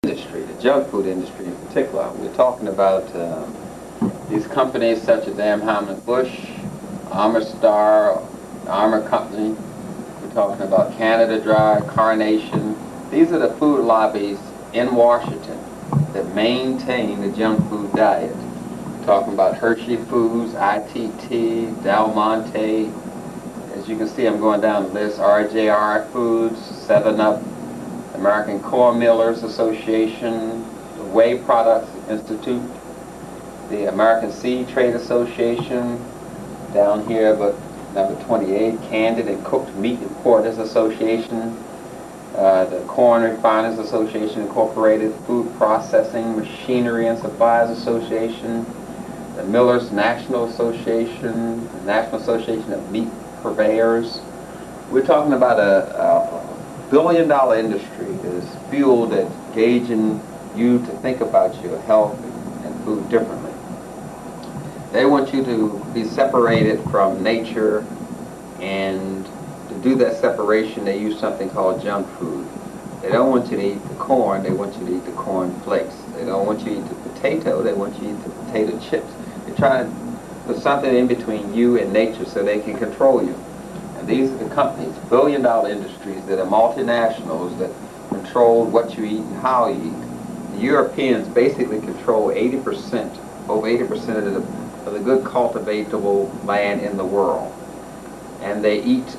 industry, the junk food industry in particular. We're talking about these companies such as Bush, Armour Star, Armour Company. We're talking about Canada Dry, Carnation. These are the food lobbies in Washington that maintain the junk food diet. We're talking about Hershey Foods, ITT, Del Monte. As you can see, I'm going down the list. RJR Foods, 7-Up, American Corn Millers Association, the Whey Products Institute, the American Seed Trade Association, down here but number 28, Canned and Cooked Meat Importers Association, the Corn Refiners Association Incorporated, Food Processing Machinery and Suppliers Association, the Millers National Association, the National Association of Meat Purveyors. We're talking about a billion-dollar industry that is fueled at gauging you to think about your health and food differently. They want you to be separated from nature, and to do that separation they use something called junk food. They don't want you to eat the corn, they want you to eat the corn flakes. They don't want you to eat the potato, they want you to eat the potato chips. They're trying to put something in between you and nature so they can control you. And these are the companies, billion-dollar industries that are multinationals that control what you eat and how you eat. The Europeans basically control 80%, over 80% of the good cultivatable land in the world. And they eat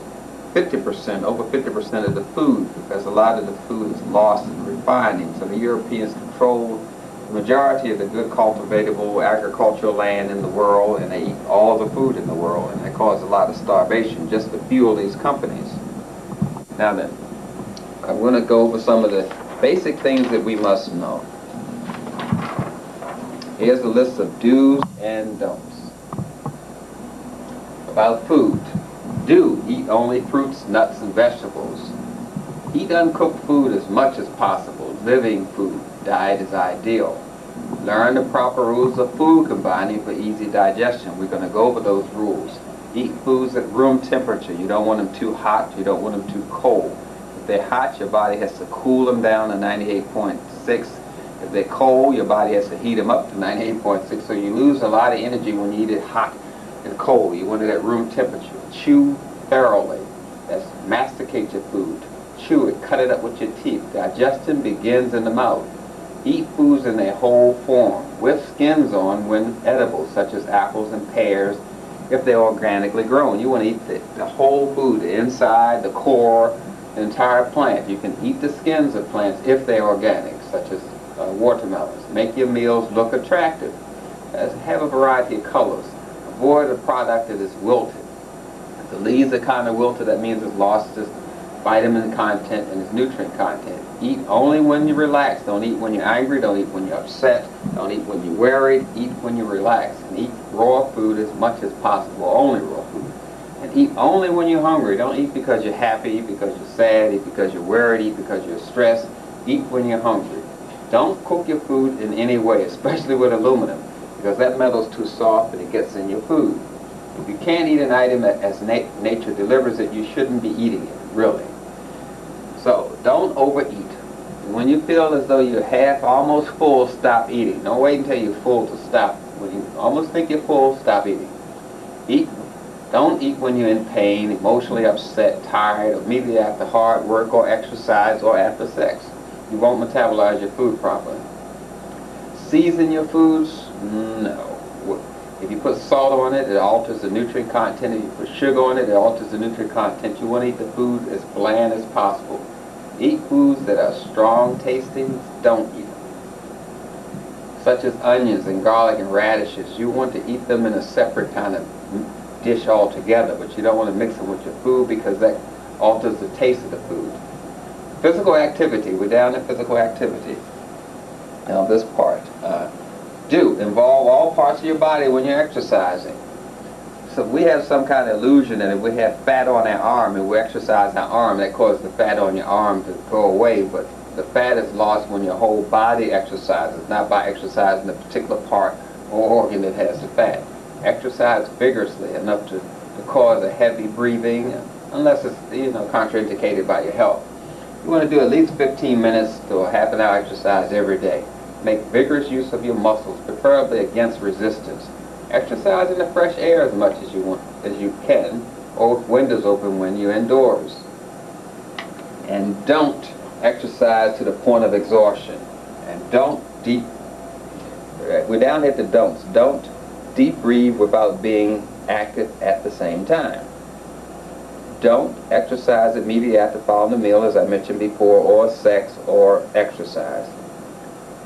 50%, over 50% of the food, because a lot of the food is lost in refining. So the Europeans control the majority of the good cultivatable agricultural land in the world, and they eat all the food in the world, and they cause a lot of starvation just to fuel these companies. Now then, I'm going to go over some of the basic things that we must know. Here's a list of do's and don'ts. About food. Do eat only fruits, nuts, and vegetables. Eat uncooked food as much as possible. Living food. Diet is ideal. Learn the proper rules of food combining for easy digestion. We're going to go over those rules. Eat foods at room temperature. You don't want them too hot. You don't want them too cold. If they're hot, your body has to cool them down to 98.6. If they're cold, your body has to heat them up to 98.6. So you lose a lot of energy when you eat it hot and cold. You want it at room temperature. Chew thoroughly. That's masticate your food. Chew it. Cut it up with your teeth. Digestion begins in the mouth. Eat foods in their whole form, with skins on when edible, such as apples and pears, if they're organically grown. You want to eat the whole food, the inside, the core, the entire plant. You can eat the skins of plants if they're organic, such as watermelons. Make your meals look attractive. Have a variety of colors. Avoid a product that is wilted. If the leaves are kind of wilted, that means it's lost its vitamin content and its nutrient content. Eat only when you're relaxed. Don't eat when you're angry. Don't eat when you're upset. Don't eat when you're worried. Eat when you're relaxed. And eat raw food as much as possible. Only raw food. And eat only when you're hungry. Don't eat because you're happy, eat because you're sad, eat because you're worried, eat because you're stressed. Eat when you're hungry. Don't cook your food in any way, especially with aluminum, because that metal's too soft and it gets in your food. If you can't eat an item as nature delivers it, you shouldn't be eating it, really. So don't overeat. When you feel as though you're half, almost full, stop eating. Don't wait until you're full to stop. When you almost think you're full, stop eating. Don't eat when you're in pain, emotionally upset, tired, or immediately after hard work or exercise or after sex. You won't metabolize your food properly. Season your foods? No. If you put salt on it, it alters the nutrient content. If you put sugar on it, it alters the nutrient content. You want to eat the food as bland as possible. Eat foods that are strong tasting. Don't eat them. Such as onions and garlic and radishes. You want to eat them in a separate kind of dish altogether, but you don't want to mix them with your food because that alters the taste of the food. Physical activity. We're down to physical activity. Now this part. Do involve all parts of your body when you're exercising. So we have some kind of illusion that if we have fat on our arm and we exercise our arm, that causes the fat on your arm to go away. But the fat is lost when your whole body exercises, not by exercising a particular part or organ that has the fat. Exercise vigorously enough to cause a heavy breathing, unless it's contraindicated by your health. You want to do at least 15 minutes to a half an hour exercise every day. Make vigorous use of your muscles, preferably against resistance. Exercise in the fresh air as much as you can, or with windows open when you're indoors. And don't exercise to the point of exhaustion. And we're down here at the don'ts. Don't deep breathe without being active at the same time. Don't exercise immediately after following the meal, as I mentioned before, or sex or exercise.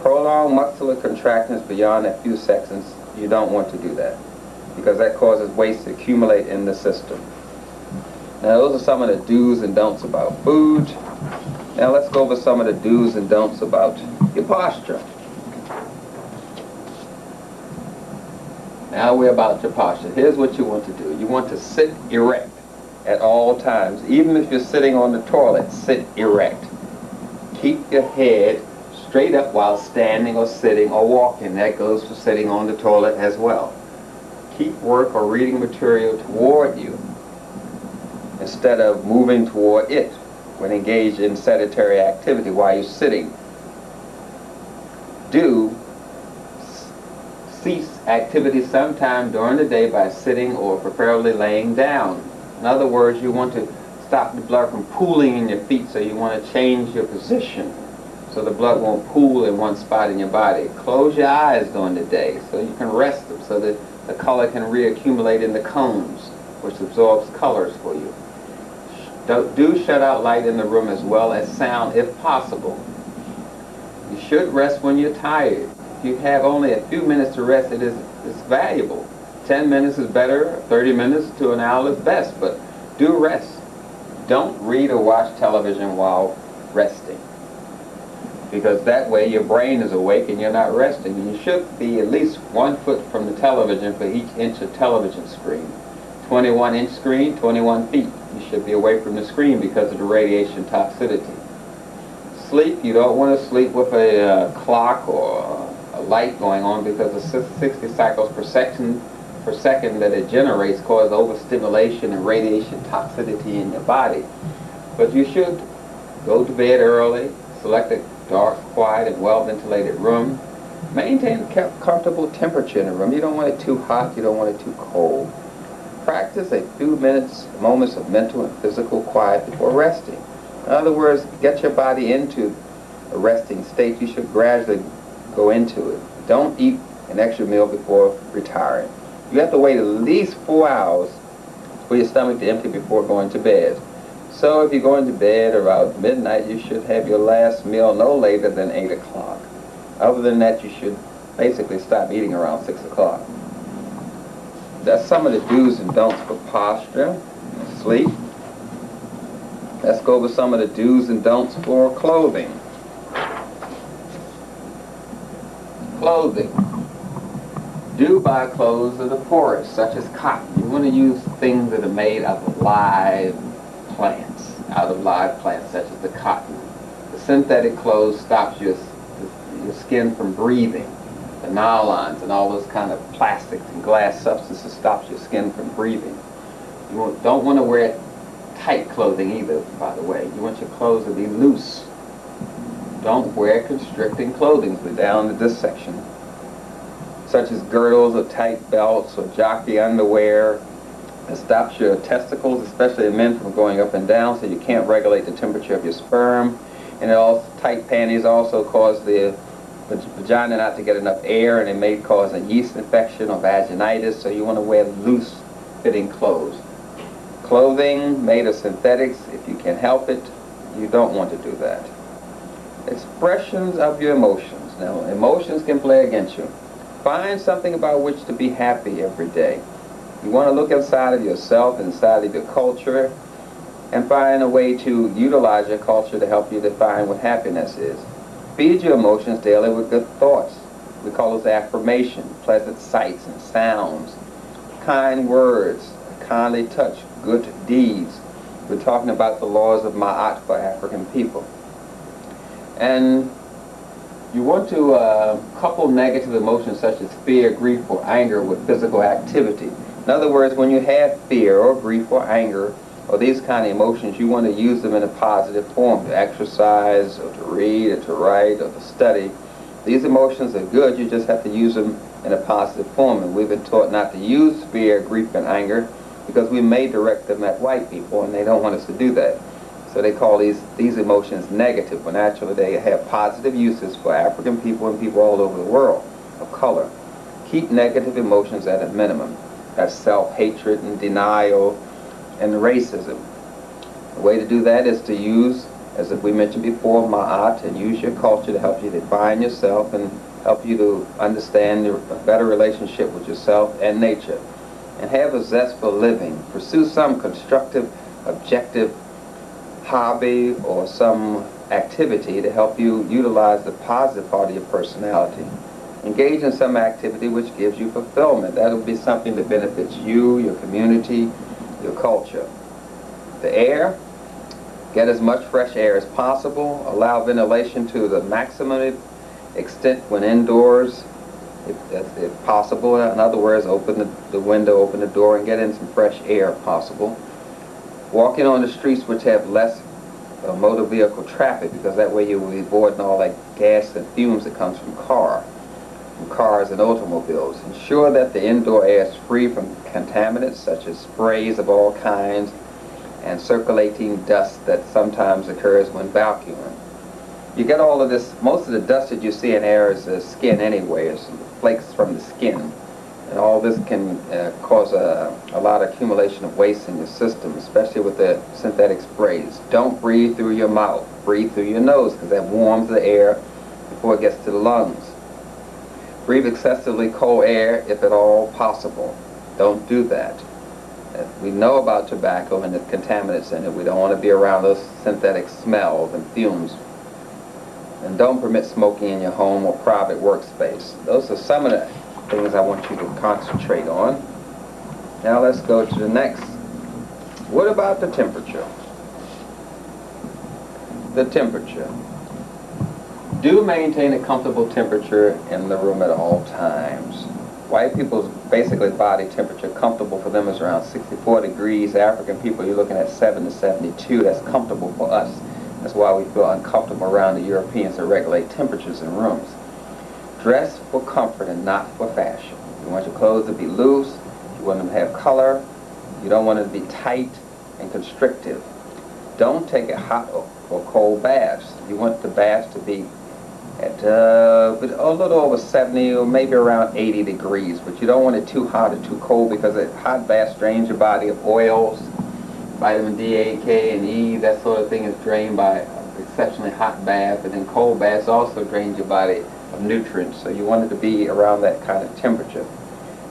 Prolonged muscular contractions beyond a few seconds, you don't want to do that, because that causes waste to accumulate in the system. Now, those are some of the do's and don'ts about food. Now let's go over some of the do's and don'ts about your posture. Now we're about your posture. Here's what you want to do. You want to sit erect at all times. Even if you're sitting on the toilet, sit erect. Keep your head straight up while standing or sitting or walking. That goes for sitting on the toilet as well. Keep work or reading material toward you instead of moving toward it when engaged in sedentary activity while you're sitting. Do cease activity sometime during the day by sitting or preferably laying down. In other words, you want to stop the blood from pooling in your feet, so you want to change your position so the blood won't pool in one spot in your body. Close your eyes during the day so you can rest them, so that the color can reaccumulate in the cones, which absorbs colors for you. Do shut out light in the room as well as sound if possible. You should rest when you're tired. If you have only a few minutes to rest, it's valuable. 10 minutes is better, 30 minutes to an hour is best, but do rest. Don't read or watch television while resting, because that way your brain is awake and you're not resting. And you should be at least 1 foot from the television for each inch of television screen. 21-inch screen, 21 feet. You should be away from the screen because of the radiation toxicity. Sleep, you don't want to sleep with a clock or a light going on, because the 60 cycles per second that it generates cause overstimulation and radiation toxicity in your body. But you should go to bed early, select a dark, quiet, and well-ventilated room. Maintain a comfortable temperature in the room. You don't want it too hot, you don't want it too cold. Practice a few moments of mental and physical quiet before resting. In other words, get your body into a resting state. You should gradually go into it. Don't eat an extra meal before retiring. You have to wait at least 4 hours for your stomach to empty before going to bed. So if you're going to bed around midnight, you should have your last meal no later than 8 o'clock. Other than that, you should basically stop eating around 6 o'clock. That's some of the do's and don'ts for posture, sleep. Let's go over some of the do's and don'ts for clothing. Clothing. Do buy clothes that are porous, such as cotton. You want to use things that are made out of live plants, such as the cotton. The synthetic clothes stops your skin from breathing. The nylons and all those kind of plastics and glass substances stops your skin from breathing. You don't want to wear tight clothing either, by the way. You want your clothes to be loose. Don't wear constricting clothing. We're down to this section, such as girdles or tight belts or jockey underwear. It stops your testicles, especially in men, from going up and down, so you can't regulate the temperature of your sperm. And tight panties also cause the vagina not to get enough air, and it may cause a yeast infection or vaginitis, so you want to wear loose fitting clothes. Clothing made of synthetics, if you can help it, you don't want to do that. Expressions of your emotions. Now, emotions can play against you. Find something about which to be happy every day. You want to look inside of yourself, inside of your culture, and find a way to utilize your culture to help you define what happiness is. Feed your emotions daily with good thoughts. We call those affirmation, pleasant sights and sounds, kind words, a kindly touch, good deeds. We're talking about the laws of Ma'at for African people. And you want to couple negative emotions such as fear, grief, or anger with physical activity. In other words, when you have fear or grief or anger or these kind of emotions, you want to use them in a positive form, to exercise or to read or to write or to study. These emotions are good, you just have to use them in a positive form. And we've been taught not to use fear, grief, and anger because we may direct them at white people and they don't want us to do that. So they call these emotions negative, when actually they have positive uses for African people and people all over the world of color. Keep negative emotions at a minimum. That's self-hatred and denial and racism. The way to do that is to use, as we mentioned before, ma'at, and use your culture to help you define yourself and help you to understand a better relationship with yourself and nature. And have a zest for living. Pursue some constructive, objective hobby or some activity to help you utilize the positive part of your personality. Engage in some activity which gives you fulfillment. That will be something that benefits you, your community, your culture. The air, get as much fresh air as possible. Allow ventilation to the maximum extent when indoors, if possible. In other words, open the window, open the door, and get in some fresh air if possible. Walking on the streets which have less motor vehicle traffic, because that way you will be avoiding all that gas and fumes that comes from cars and automobiles. Ensure that the indoor air is free from contaminants such as sprays of all kinds and circulating dust that sometimes occurs when vacuuming. You get all of this, most of the dust that you see in air is the skin anyway, it's flakes from the skin. And all this can cause a lot of accumulation of waste in your system, especially with the synthetic sprays. Don't breathe through your mouth. Breathe through your nose, because that warms the air before it gets to the lungs. Breathe excessively cold air if at all possible. Don't do that. We know about tobacco and the contaminants in it. We don't want to be around those synthetic smells and fumes. And don't permit smoking in your home or private workspace. Those are some of the things I want you to concentrate on. Now let's go to the next. What about the temperature? The temperature. Do maintain a comfortable temperature in the room at all times. White people's basically body temperature comfortable for them is around 64 degrees. African people, you're looking at 7 to 72. That's comfortable for us. That's why we feel uncomfortable around the Europeans that regulate temperatures in rooms. Dress for comfort and not for fashion. You want your clothes to be loose. You want them to have color. You don't want them to be tight and constrictive. Don't take a hot or cold baths. You want the baths to be at a little over 70 or maybe around 80 degrees, but you don't want it too hot or too cold, because a hot bath drains your body of oils, vitamin D, A, K, and E. That sort of thing is drained by an exceptionally hot bath, and then cold baths also drains your body of nutrients, so you want it to be around that kind of temperature.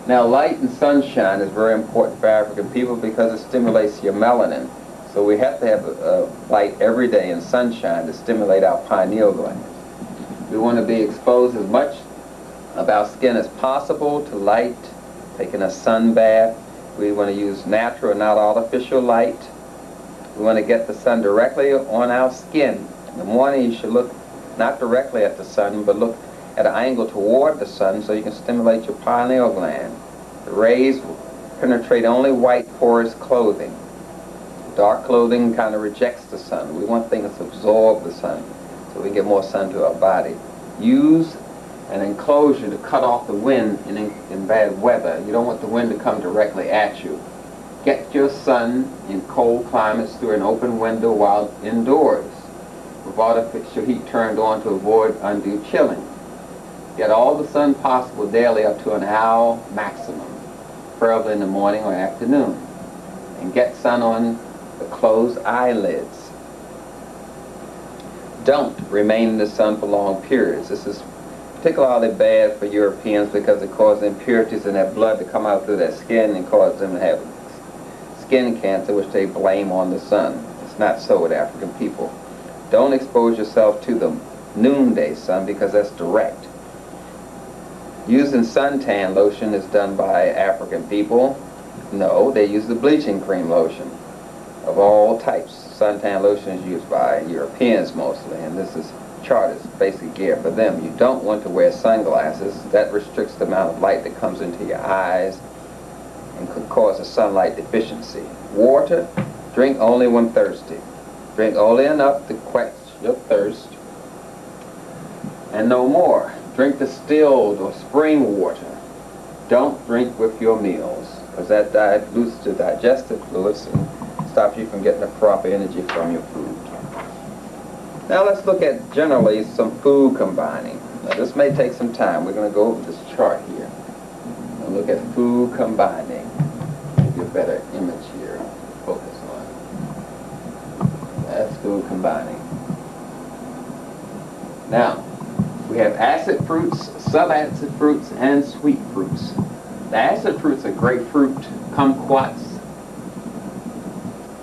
Now, light and sunshine is very important for African people because it stimulates your melanin. So we have to have light every day and sunshine to stimulate our pineal glands. We want to be exposed as much of our skin as possible to light, taking a sun bath. We want to use natural, not artificial light. We want to get the sun directly on our skin. In the morning, you should look not directly at the sun, but look at an angle toward the sun so you can stimulate your pineal gland. The rays will penetrate only white porous clothing. Dark clothing kind of rejects the sun. We want things to absorb the sun so we get more sun to our body. Use an enclosure to cut off the wind in bad weather. You don't want the wind to come directly at you. Get your sun in cold climates through an open window while indoors, with artificial heat turned on to avoid undue chilling. Get all the sun possible daily up to an hour maximum, preferably in the morning or afternoon. And get sun on the closed eyelids. Don't remain in the sun for long periods. This is particularly bad for Europeans because it causes impurities in their blood to come out through their skin and cause them to have skin cancer, which they blame on the sun. It's not so with African people. Don't expose yourself to the noonday sun because that's direct. Using suntan lotion is done by African people. No, they use the bleaching cream lotion of all types. Suntan lotion is used by Europeans mostly, and this chart is basic gear for them. You don't want to wear sunglasses. That restricts the amount of light that comes into your eyes and could cause a sunlight deficiency. Water, Drink only when thirsty. Drink only enough to quench your thirst, and no more. Drink distilled or spring water. Don't drink with your meals, because that dilutes the digestive fluids and stops you from getting the proper energy from your food. Now let's look at generally some food combining. Now this may take some time. We're going to go over this chart here and look at food combining. Give you a better image here. Focus on. That's food combining. Now, we have acid fruits, subacid fruits, and sweet fruits. The acid fruits are grapefruit, kumquats,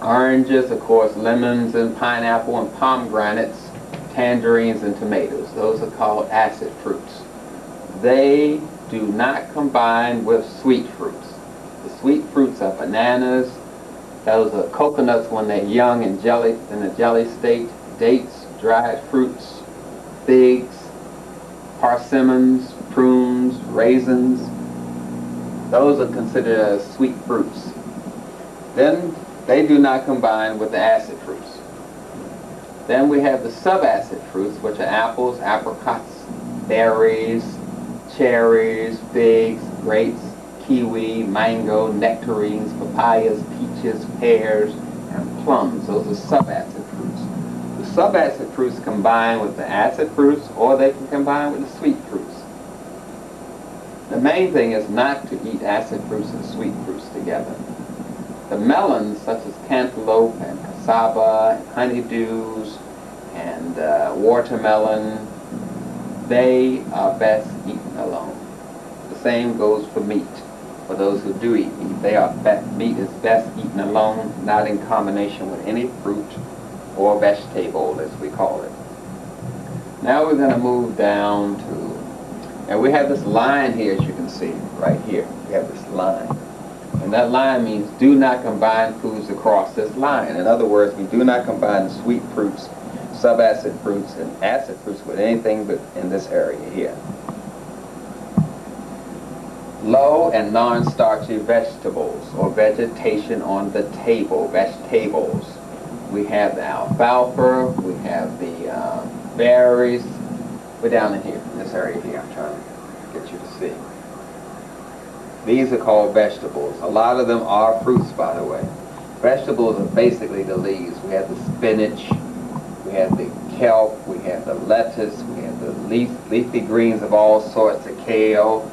oranges, of course, lemons and pineapple and pomegranates, tangerines and tomatoes. Those are called acid fruits. They do not combine with sweet fruits. The sweet fruits are bananas. Those are coconuts when they're young and in a jelly state. Dates, dried fruits, figs, persimmons, prunes, raisins. Those are considered as sweet fruits. Then they do not combine with the acid fruits. Then we have the subacid fruits, which are apples, apricots, berries, cherries, figs, grapes, kiwi, mango, nectarines, papayas, peaches, pears, and plums. Those are subacid fruits. The subacid fruits combine with the acid fruits, or they can combine with the sweet fruits. The main thing is not to eat acid fruits and sweet fruits together. The melons, such as cantaloupe and cassava, and honeydews, and watermelon, they are best eaten alone. The same goes for meat. For those who do eat meat, meat is best eaten alone, not in combination with any fruit or vegetable, as we call it. Now we're going to move down to, and we have this line here, as you can see, right here. We have this line. And that line means do not combine foods across this line. In other words, we do not combine the sweet fruits, subacid fruits, and acid fruits with anything but in this area here. Low and non-starchy vegetables, or vegetation on the table, vegetables. We have the alfalfa, we have the berries. We're down in here, in this area here, I'm trying to get you to see. These are called vegetables. A lot of them are fruits, by the way. Vegetables are basically the leaves. We have the spinach, we have the kelp, we have the lettuce, we have the leafy greens of all sorts, the kale,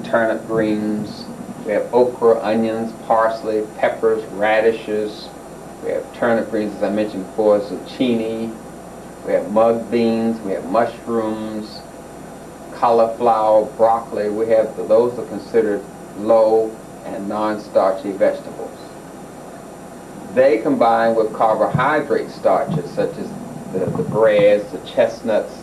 turnip greens, we have okra, onions, parsley, peppers, radishes, we have turnip greens, as I mentioned before, zucchini, we have mung beans, we have mushrooms, cauliflower, broccoli. Those are considered low and non-starchy vegetables. They combine with carbohydrate starches such as the breads, the chestnuts,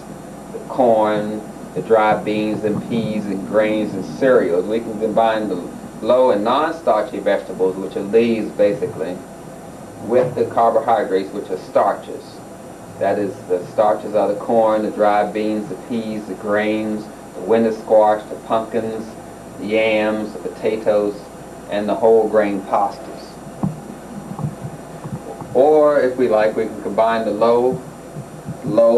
the corn, the dry beans and peas and grains and cereals. We can combine the low and non-starchy vegetables, which are leaves basically, with the carbohydrates, which are starches. That is, the starches are the corn, the dry beans, the peas, the grains, the winter squash, the pumpkins, the yams, the potatoes, and the whole grain pastas. Or, if we like, we can combine the low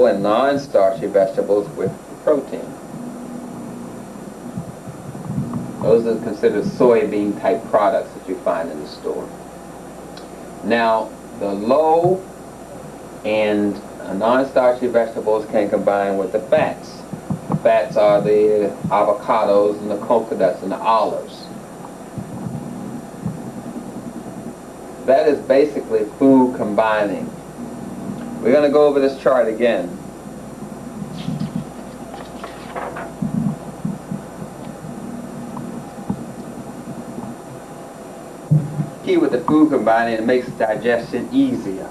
and non-starchy vegetables with protein. Those are considered soybean type products that you find in the store. Now, the low and non-starchy vegetables can combine with the fats. The fats are the avocados and the coconuts and the olives. That is basically food combining. We're going to go over this chart again. Key with the food combining, it makes digestion easier.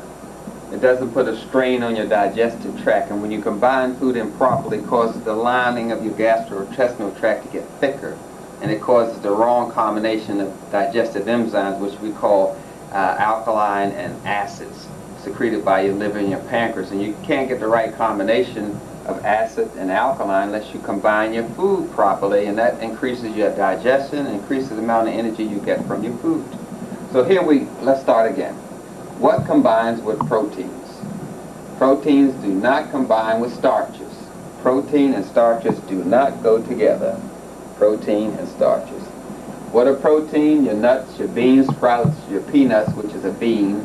It doesn't put a strain on your digestive tract, and when you combine food improperly, it causes the lining of your gastrointestinal tract to get thicker, and it causes the wrong combination of digestive enzymes, which we call alkaline and acids, secreted by your liver and your pancreas. And you can't get the right combination of acid and alkaline unless you combine your food properly, and that increases your digestion, increases the amount of energy you get from your food. So let's start again. What combines with proteins? Proteins do not combine with starches. Protein and starches do not go together. Protein and starches. What are protein? Your nuts, your bean sprouts, your peanuts, which is a bean,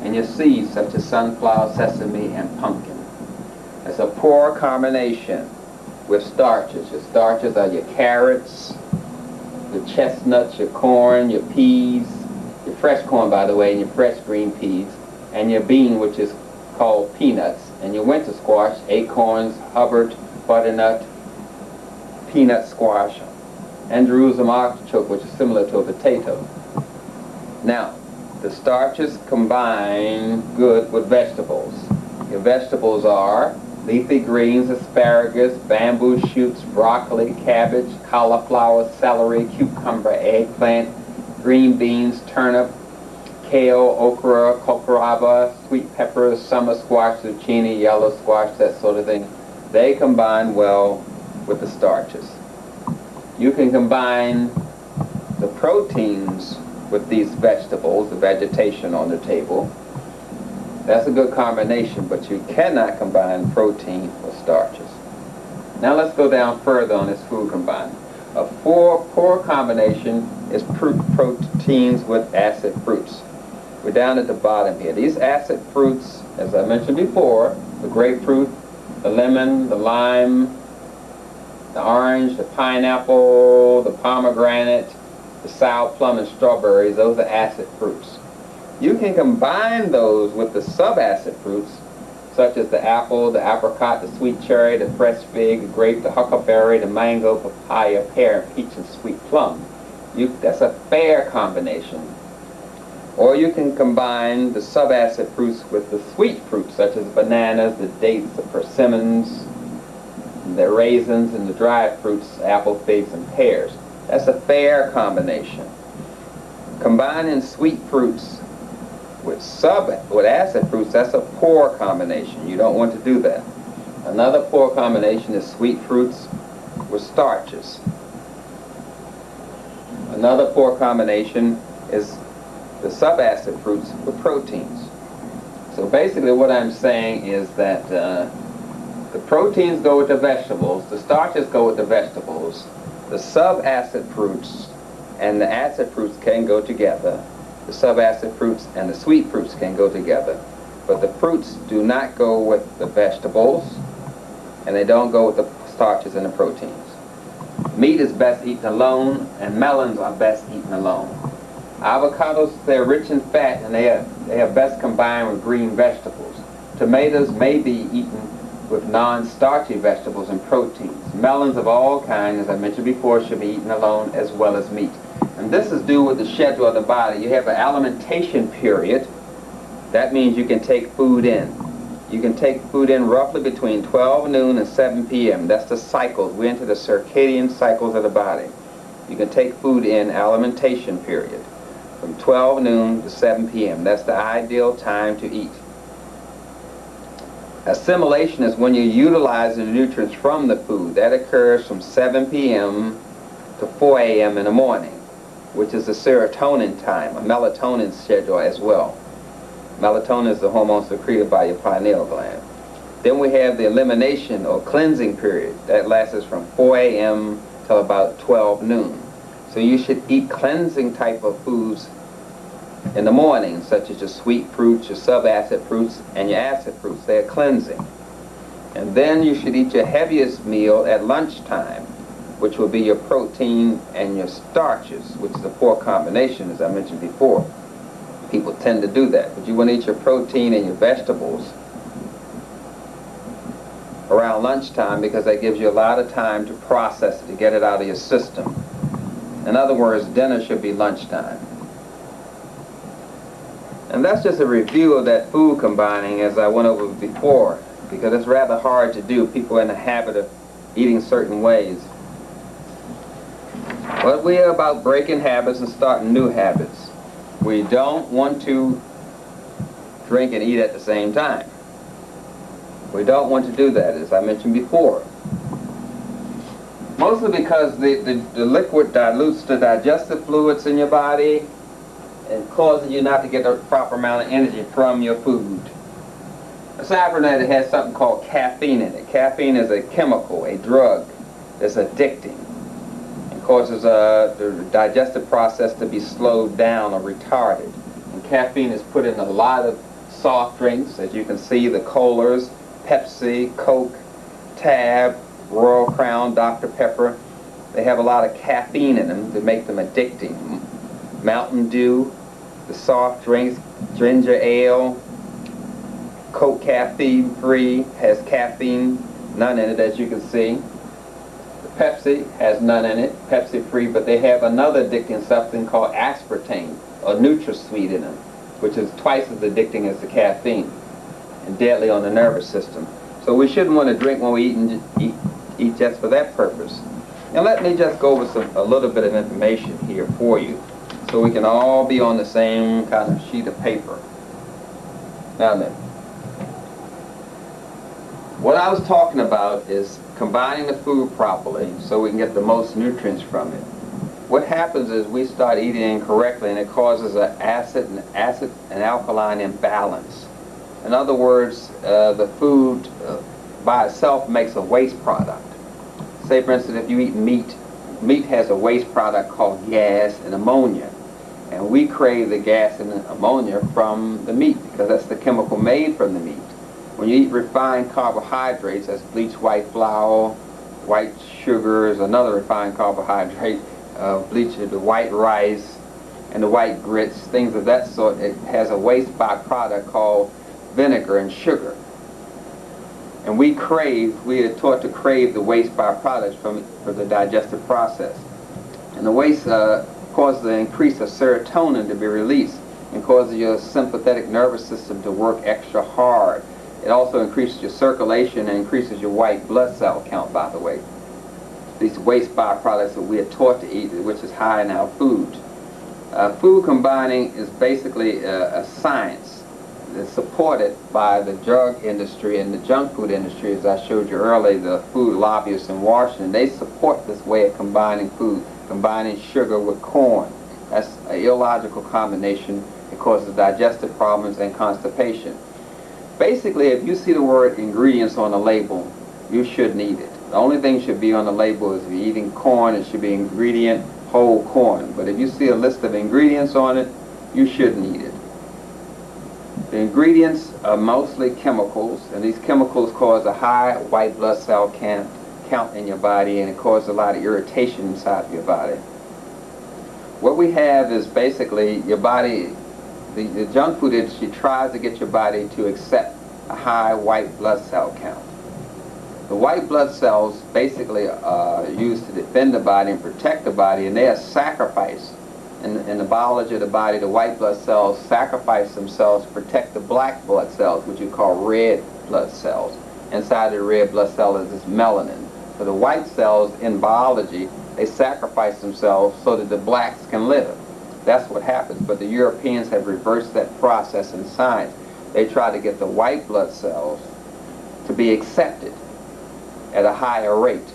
and your seeds such as sunflower, sesame, and pumpkin. It's a poor combination with starches. Your starches are your carrots, your chestnuts, your corn, your peas, your fresh corn, by the way, and your fresh green peas, and your bean, which is called peanuts, and your winter squash, acorns, Hubbard, butternut, peanut squash, and Jerusalem artichoke, which is similar to a potato. Now, the starches combine good with vegetables. Your vegetables are leafy greens, asparagus, bamboo shoots, broccoli, cabbage, cauliflower, celery, cucumber, eggplant, green beans, turnip, kale, okra, kohlrabi, sweet peppers, summer squash, zucchini, yellow squash, that sort of thing. They combine well with the starches. You can combine the proteins with these vegetables, the vegetation on the table. That's a good combination, but you cannot combine protein with starches. Now let's go down further on this food combining. A poor combination is proteins with acid fruits. We're down at the bottom here. These acid fruits, as I mentioned before, the grapefruit, the lemon, the lime, the orange, the pineapple, the pomegranate, the sour plum, and strawberries, those are acid fruits. You can combine those with the subacid fruits, such as the apple, the apricot, the sweet cherry, the fresh fig, the grape, the huckleberry, the mango, papaya, pear, peach, and sweet plum. That's a fair combination. Or you can combine the subacid fruits with the sweet fruits, such as bananas, the dates, the persimmons, the raisins, and the dried fruits, apple, figs, and pears. That's a fair combination. Combining sweet fruits with acid fruits, that's a poor combination. You don't want to do that. Another poor combination is sweet fruits with starches. Another poor combination is the subacid fruits with proteins. So basically what I'm saying is that the proteins go with the vegetables, the starches go with the vegetables, the subacid fruits and the acid fruits can go together. The subacid fruits and the sweet fruits can go together. But the fruits do not go with the vegetables, and they don't go with the starches and the proteins. Meat is best eaten alone, and melons are best eaten alone. Avocados, they're rich in fat, and they are best combined with green vegetables. Tomatoes may be eaten with non-starchy vegetables and proteins. Melons of all kinds, as I mentioned before, should be eaten alone as well as meat. And this is due with the schedule of the body. You have an alimentation period. That means you can take food in. You can take food in roughly between 12 noon and 7 p.m. That's the cycles. We're into the circadian cycles of the body. You can take food in alimentation period from 12 noon to 7 p.m. That's the ideal time to eat. Assimilation is when you utilize the nutrients from the food. That occurs from 7 p.m. to 4 a.m. in the morning, which is the serotonin time, a melatonin schedule as well. Melatonin is the hormone secreted by your pineal gland. Then we have the elimination or cleansing period. That lasts from 4 a.m. till about 12 noon. So you should eat cleansing type of foods in the morning, such as your sweet fruits, your subacid fruits, and your acid fruits. They're cleansing. And then you should eat your heaviest meal at lunchtime, which will be your protein and your starches, which is a poor combination, as I mentioned before. People tend to do that. But you want to eat your protein and your vegetables around lunchtime because that gives you a lot of time to process it, to get it out of your system. In other words, dinner should be lunchtime. And that's just a review of that food combining as I went over before, because it's rather hard to do. People are in the habit of eating certain ways. But we are about breaking habits and starting new habits. We don't want to drink and eat at the same time. We don't want to do that, as I mentioned before. Mostly because the liquid dilutes the digestive fluids in your body, and causes you not to get the proper amount of energy from your food. Aside from that, it has something called caffeine in it. Caffeine is a chemical, a drug that's addicting. It causes the digestive process to be slowed down or retarded. And caffeine is put in a lot of soft drinks, as you can see, the colas, Pepsi, Coke, Tab, Royal Crown, Dr. Pepper. They have a lot of caffeine in them to make them addicting. Mountain Dew, the soft drinks, ginger ale, Coke caffeine free, has caffeine, none in it, as you can see. The Pepsi has none in it, Pepsi free, but they have another addicting substance called aspartame or NutraSweet in them, which is twice as addicting as the caffeine and deadly on the nervous system. So we shouldn't want to drink when we eat just for that purpose. Now let me just go over a little bit of information here for you so we can all be on the same kind of sheet of paper. Now then, what I was talking about is combining the food properly so we can get the most nutrients from it. What happens is we start eating incorrectly and it causes an acid and alkaline imbalance. In other words, the food by itself makes a waste product. Say for instance, if you eat meat, meat has a waste product called gas and ammonia. And we crave the gas and ammonia from the meat because that's the chemical made from the meat. When you eat refined carbohydrates, that's bleached white flour, white sugars, another refined carbohydrate, the white rice, and the white grits, things of that sort, it has a waste byproduct called vinegar and sugar. And we are taught to crave the waste byproducts from the digestive process. And the waste causes an increase of serotonin to be released and causes your sympathetic nervous system to work extra hard. It also increases your circulation and increases your white blood cell count, by the way. These waste byproducts that we are taught to eat, which is high in our food. Food combining is basically a science. It's supported by the drug industry and the junk food industry, as I showed you earlier, the food lobbyists in Washington. They support this way of combining food, combining sugar with corn. That's an illogical combination. It causes digestive problems and constipation. Basically, if you see the word ingredients on the label, you shouldn't eat it. The only thing should be on the label is if you're eating corn, it should be ingredient whole corn. But if you see a list of ingredients on it, you shouldn't eat it. The ingredients are mostly chemicals, and these chemicals cause a high white blood cell count in your body, and it causes a lot of irritation inside of your body. What we have is basically your body, the junk food industry tries to get your body to accept a high white blood cell count. The white blood cells basically are used to defend the body and protect the body, and they are sacrificed. In the biology of the body, the white blood cells sacrifice themselves to protect the black blood cells, which you call red blood cells. Inside the red blood cell is this melanin. So the white cells in biology, they sacrifice themselves so that the blacks can live. That's what happens. But the Europeans have reversed that process in science. They try to get the white blood cells to be accepted at a higher rate.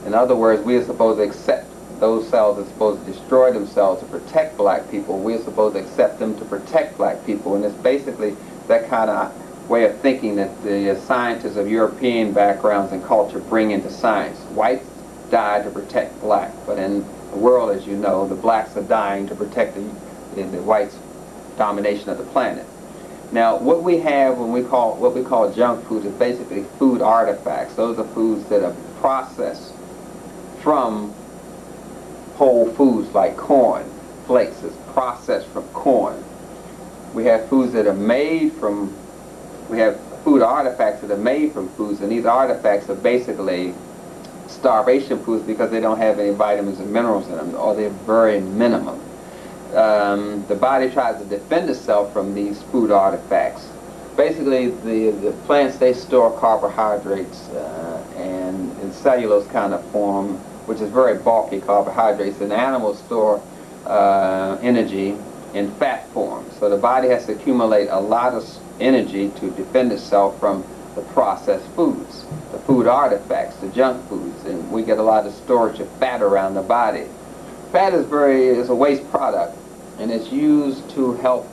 In other words, we are supposed to accept those cells are supposed to destroy themselves to protect black people. We're supposed to accept them to protect black people. And it's basically that kind of way of thinking that the scientists of European backgrounds and culture bring into science. Whites die to protect black, but in the world, as you know, the blacks are dying to protect the whites' domination of the planet. Now, what we have what we call junk food is basically food artifacts. Those are foods that are processed from whole foods like corn. Flakes is processed from corn. We have foods that are made from, we have food artifacts that are made from foods, and these artifacts are basically starvation foods because they don't have any vitamins and minerals in them, or they're very minimum. The body tries to defend itself from these food artifacts. Basically, the plants, they store carbohydrates and in cellulose kind of form, which is very bulky carbohydrates, and animals store energy in fat form. So the body has to accumulate a lot of energy to defend itself from the processed foods, the food artifacts, the junk foods, and we get a lot of storage of fat around the body. Fat is a waste product. and it's used to help.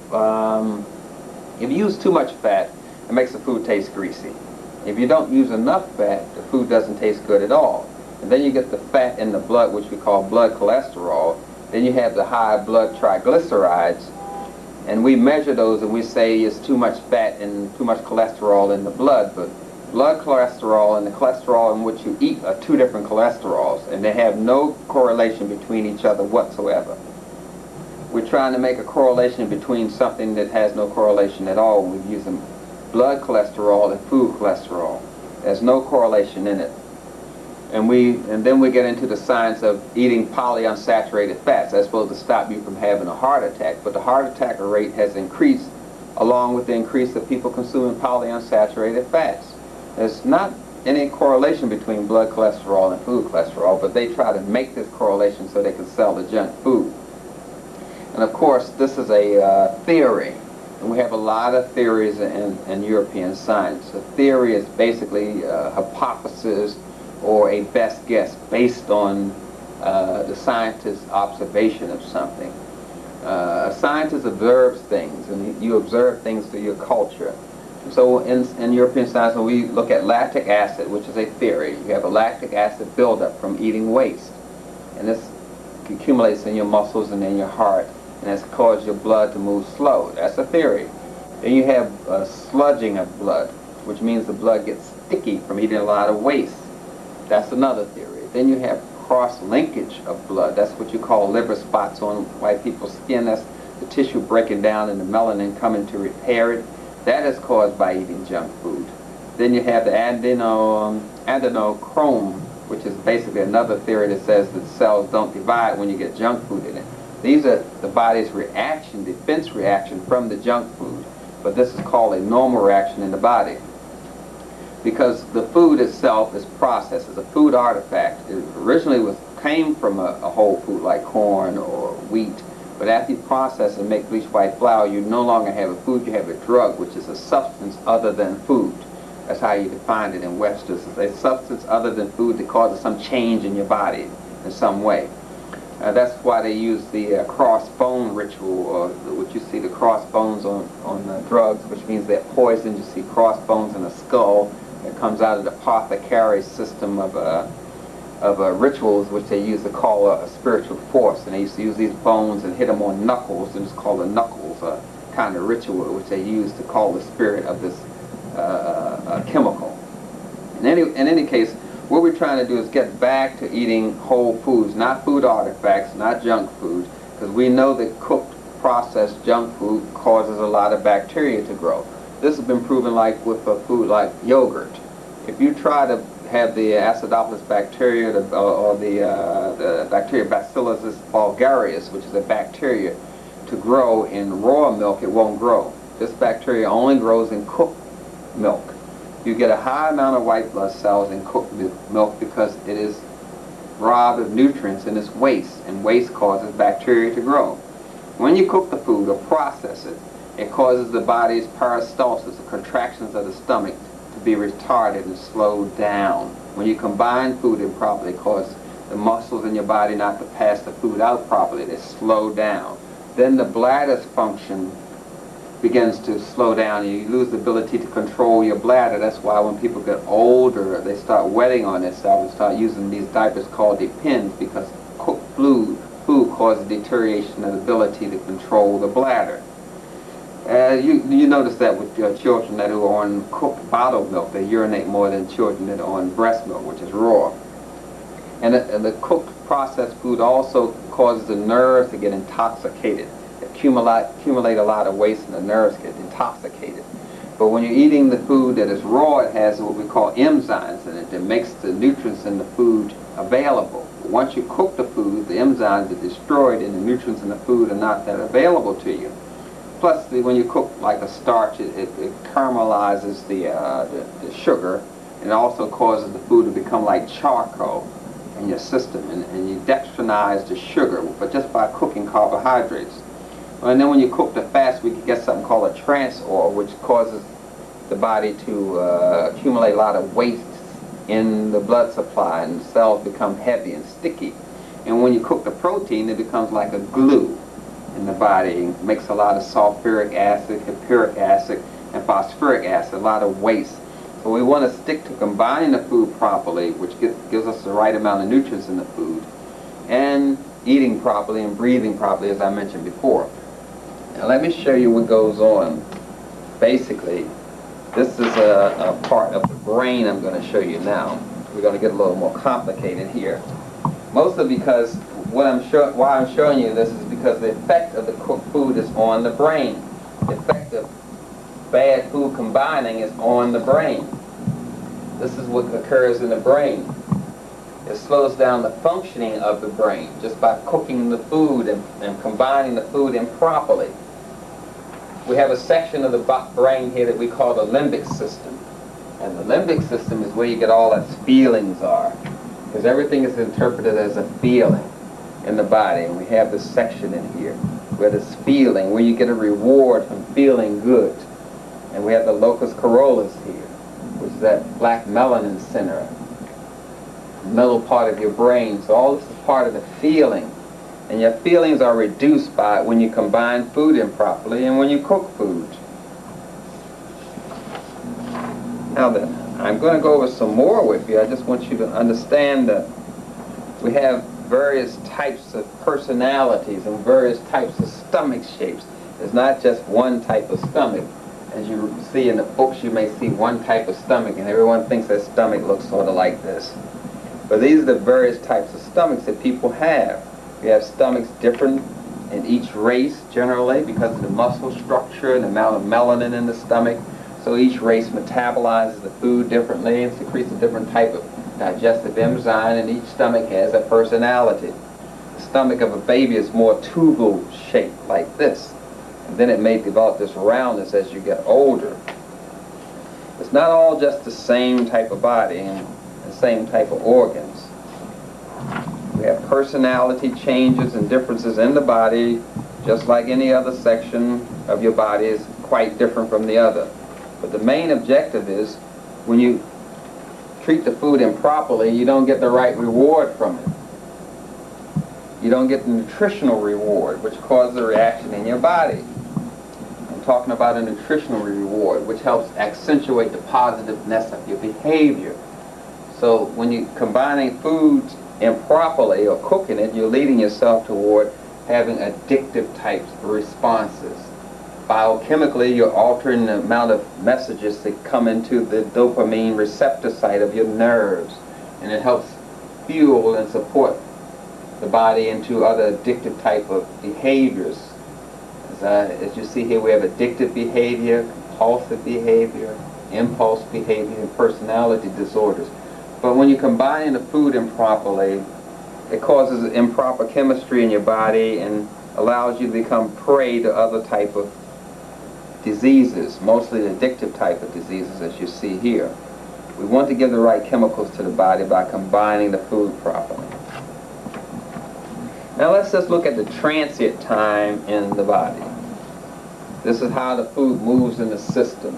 If you use too much fat, it makes the food taste greasy. If you don't use enough fat, the food doesn't taste good at all. And then you get the fat in the blood, which we call blood cholesterol. Then you have the high blood triglycerides, and we measure those and we say it's too much fat and too much cholesterol in the blood. But blood cholesterol and the cholesterol in which you eat are two different cholesterols, and they have no correlation between each other whatsoever. We're trying to make a correlation between something that has no correlation at all. We're using blood cholesterol and food cholesterol. There's no correlation in it. And then we get into the science of eating polyunsaturated fats. That's supposed to stop you from having a heart attack. But the heart attack rate has increased along with the increase of people consuming polyunsaturated fats. There's not any correlation between blood cholesterol and food cholesterol, but they try to make this correlation so they can sell the junk food. And of course, this is a theory. And we have a lot of theories in European science. A theory is basically a hypothesis or a best guess based on the scientist's observation of something. A scientist observes things, and you observe things through your culture. So in European science, when we look at lactic acid, which is a theory, you have a lactic acid buildup from eating waste. And this accumulates in your muscles and in your heart, and has caused your blood to move slow. That's a theory. Then you have sludging of blood, which means the blood gets sticky from eating a lot of waste. That's another theory. Then you have cross-linkage of blood. That's what you call liver spots on white people's skin. That's the tissue breaking down and the melanin coming to repair it. That is caused by eating junk food. Then you have the adrenochrome, which is basically another theory that says that cells don't divide when you get junk food in it. These are the body's reaction, defense reaction from the junk food. But this is called a normal reaction in the body, because the food itself is processed as a food artifact. It originally came from a whole food like corn or wheat, but after you process and make bleached white flour, you no longer have a food, you have a drug, which is a substance other than food. That's how you define it in Webster's. It's a substance other than food that causes some change in your body in some way. That's why they use the crossbone ritual, or what you see, the crossbones on drugs, which means they're poisoned. You see crossbones in a skull that comes out of the apothecary system of rituals, which they use to call a spiritual force. And they used to use these bones and hit them on knuckles, and it's called the knuckles kind of ritual, which they use to call the spirit of this chemical. In any case, what we're trying to do is get back to eating whole foods, not food artifacts, not junk food, because we know that cooked, processed junk food causes a lot of bacteria to grow. This has been proven like with a food like yogurt. If you try to have the acidophilus bacteria or the bacteria Bacillus vulgaris, which is a bacteria, to grow in raw milk, it won't grow. This bacteria only grows in cooked milk. You get a high amount of white blood cells in cooked milk because it is robbed of nutrients and it's waste, and waste causes bacteria to grow. When you cook the food or process it, it causes the body's peristalsis, the contractions of the stomach, to be retarded and slowed down. When you combine food improperly, it causes the muscles in your body not to pass the food out properly. They slow down. Then the bladder's function begins to slow down, and you lose the ability to control your bladder. That's why when people get older, they start wetting on themselves and start using these diapers called Depends, because cooked food causes deterioration of the ability to control the bladder. You notice that with children that are on cooked bottled milk, they urinate more than children that are on breast milk, which is raw. And the cooked processed food also causes the nerves to get intoxicated. Accumulate a lot of waste, and the nerves get intoxicated. But when you're eating the food that is raw, it has what we call enzymes in it that makes the nutrients in the food available. But once you cook the food, the enzymes are destroyed and the nutrients in the food are not that available to you. Plus, when you cook like a starch, it caramelizes the sugar, and it also causes the food to become like charcoal in your system, and you dextrinize the sugar, but just by cooking carbohydrates. And then when you cook the fats, we can get something called a trans oil, which causes the body to accumulate a lot of waste in the blood supply, and the cells become heavy and sticky. And when you cook the protein, it becomes like a glue. in the body. It makes a lot of sulfuric acid, hippuric acid, and phosphoric acid, a lot of waste. So we want to stick to combining the food properly, which gives us the right amount of nutrients in the food, and eating properly and breathing properly, as I mentioned before. Now let me show you what goes on. Basically, this is a part of the brain I'm going to show you now. We're going to get a little more complicated here. Mostly because why I'm showing you this is because the effect of the cooked food is on the brain. The effect of bad food combining is on the brain. This is what occurs in the brain. It slows down the functioning of the brain just by cooking the food and combining the food improperly. We have a section of the brain here that we call the limbic system. And the limbic system is where you get all its feelings are. Because everything is interpreted as a feeling in the body. And we have this section in here where this feeling, where you get a reward from feeling good. And we have the locus coeruleus here, which is that black melanin center, middle part of your brain. So all this is part of the feeling. And your feelings are reduced by when you combine food improperly and when you cook food. Now then, I'm going to go over some more with you. I just want you to understand that we have various types of personalities and various types of stomach shapes. There's not just one type of stomach. As you see in the books, you may see one type of stomach, and everyone thinks their stomach looks sort of like this. But these are the various types of stomachs that people have. We have stomachs different in each race, generally, because of the muscle structure and the amount of melanin in the stomach. So each race metabolizes the food differently and secretes a different type of digestive enzyme, and each stomach has a personality. The stomach of a baby is more tubal shaped, like this. And then it may develop this roundness as you get older. It's not all just the same type of body and the same type of organs. We have personality changes and differences in the body, just like any other section of your body is quite different from the other. But the main objective is when you treat the food improperly, you don't get the right reward from it. You don't get the nutritional reward, which causes a reaction in your body. I'm talking about a nutritional reward, which helps accentuate the positiveness of your behavior. So when you're combining foods improperly or cooking it, you're leading yourself toward having addictive types of responses. Biochemically, you're altering the amount of messages that come into the dopamine receptor site of your nerves, and it helps fuel and support the body into other addictive type of behaviors. As you see here, we have addictive behavior, compulsive behavior, impulse behavior, and personality disorders. But when you're combining the food improperly, it causes improper chemistry in your body and allows you to become prey to other type of diseases, mostly addictive type of diseases, as you see here. We want to give the right chemicals to the body by combining the food properly. Now let's just look at the transient time in the body. This is how the food moves in the system.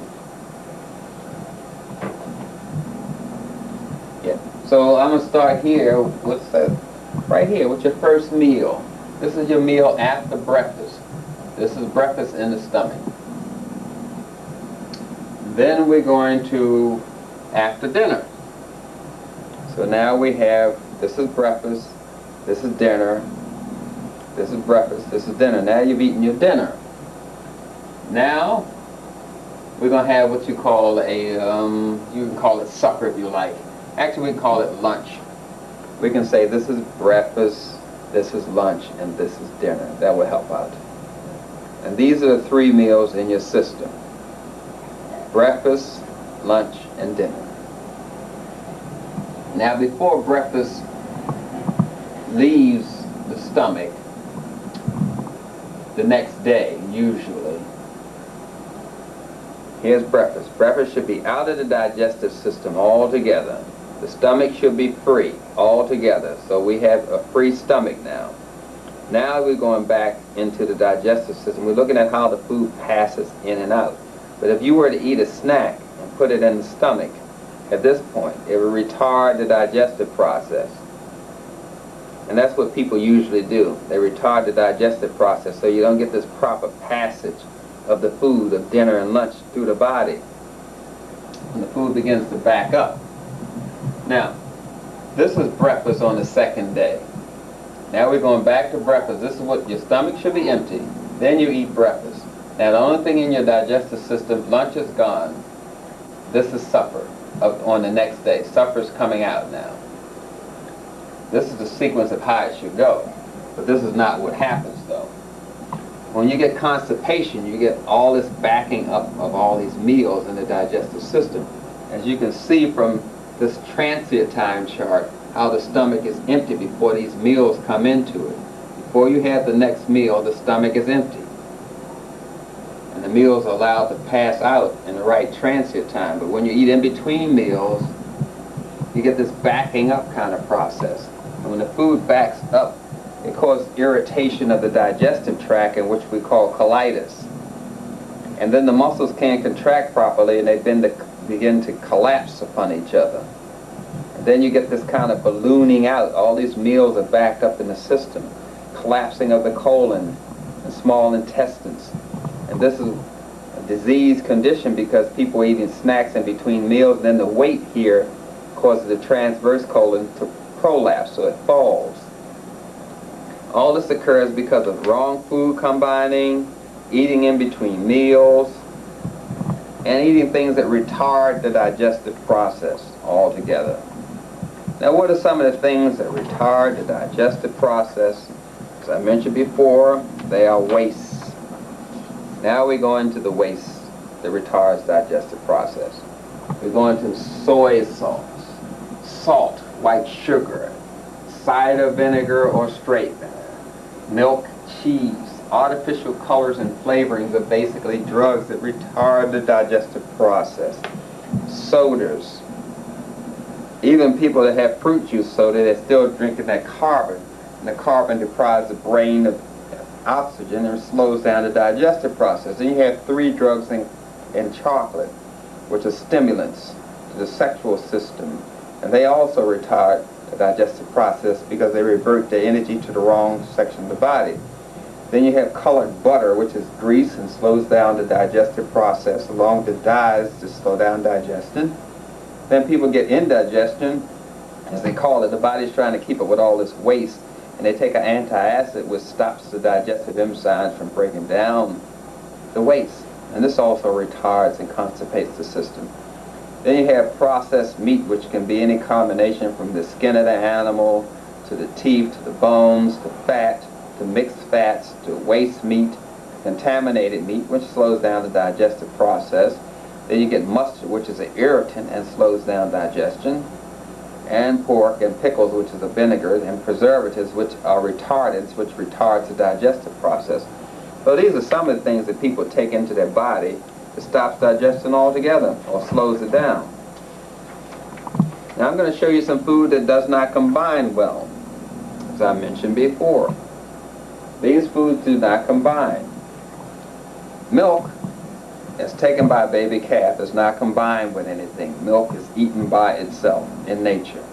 Yeah. So I'm going to start here with right here with your first meal. This is your meal after breakfast. This is breakfast in the stomach. Then we're going to after dinner. So now we have, this is breakfast, this is dinner, this is breakfast, this is dinner. Now you've eaten your dinner. Now we're going to have what you call a, you can call it supper if you like. Actually we can call it lunch. We can say this is breakfast, this is lunch, and this is dinner. That will help out. And these are the 3 meals in your system. Breakfast, lunch, and dinner. Now before breakfast leaves the stomach the next day, usually, here's breakfast. Breakfast should be out of the digestive system altogether. The stomach should be free altogether. So we have a free stomach now. Now we're going back into the digestive system. We're looking at how the food passes in and out. But if you were to eat a snack and put it in the stomach, at this point, it will retard the digestive process. And that's what people usually do. They retard the digestive process so you don't get this proper passage of the food of dinner and lunch through the body. And the food begins to back up. Now, this is breakfast on the second day. Now we're going back to breakfast. This is what your stomach should be empty. Then you eat breakfast. Now the only thing in your digestive system, lunch is gone. This is supper on the next day. Supper's coming out now. This is the sequence of how it should go. But this is not what happens though. When you get constipation, you get all this backing up of all these meals in the digestive system. As you can see from this transient time chart, how the stomach is empty before these meals come into it. Before you have the next meal, the stomach is empty. And the meals are allowed to pass out in the right transient time. But when you eat in between meals, you get this backing up kind of process. And when the food backs up, it causes irritation of the digestive tract, in which we call colitis. And then the muscles can't contract properly, and they begin to collapse upon each other. And then you get this kind of ballooning out. All these meals are backed up in the system. Collapsing of the colon and small intestines. And this is a disease condition because people are eating snacks in between meals, and then the weight here causes the transverse colon to prolapse, so it falls. All this occurs because of wrong food combining, eating in between meals, and eating things that retard the digestive process altogether. Now, what are some of the things that retard the digestive process? As I mentioned before, they are wastes. Now we go into the waste that retards digestive process. We go into soy sauce, salt, white sugar, cider vinegar or straight vinegar, milk, cheese. Artificial colors and flavorings are basically drugs that retard the digestive process. Sodas. Even people that have fruit juice soda, they're still drinking that carbon. And the carbon deprives the brain of oxygen and slows down the digestive process. And you have 3 drugs in chocolate, which are stimulants to the sexual system. And they also retard the digestive process because they revert the energy to the wrong section of the body. Then you have colored butter, which is grease and slows down the digestive process, along with dyes to slow down digestion. Then people get indigestion, as they call it. The body's trying to keep up with all this waste, and they take an antacid which stops the digestive enzymes from breaking down the waste. And this also retards and constipates the system. Then you have processed meat, which can be any combination from the skin of the animal, to the teeth, to the bones, to fat, to mixed fats, to waste meat, contaminated meat, which slows down the digestive process. Then you get mustard, which is an irritant and slows down digestion, and pork and pickles, which is a vinegar, and preservatives, which are retardants, which retards the digestive process. So these are some of the things that people take into their body that stops digestion altogether or slows it down. Now I'm going to show you some food that does not combine well, as I mentioned before. These foods do not combine. Milk, as taken by a baby calf, is not combined with anything. Milk is eaten by itself in nature.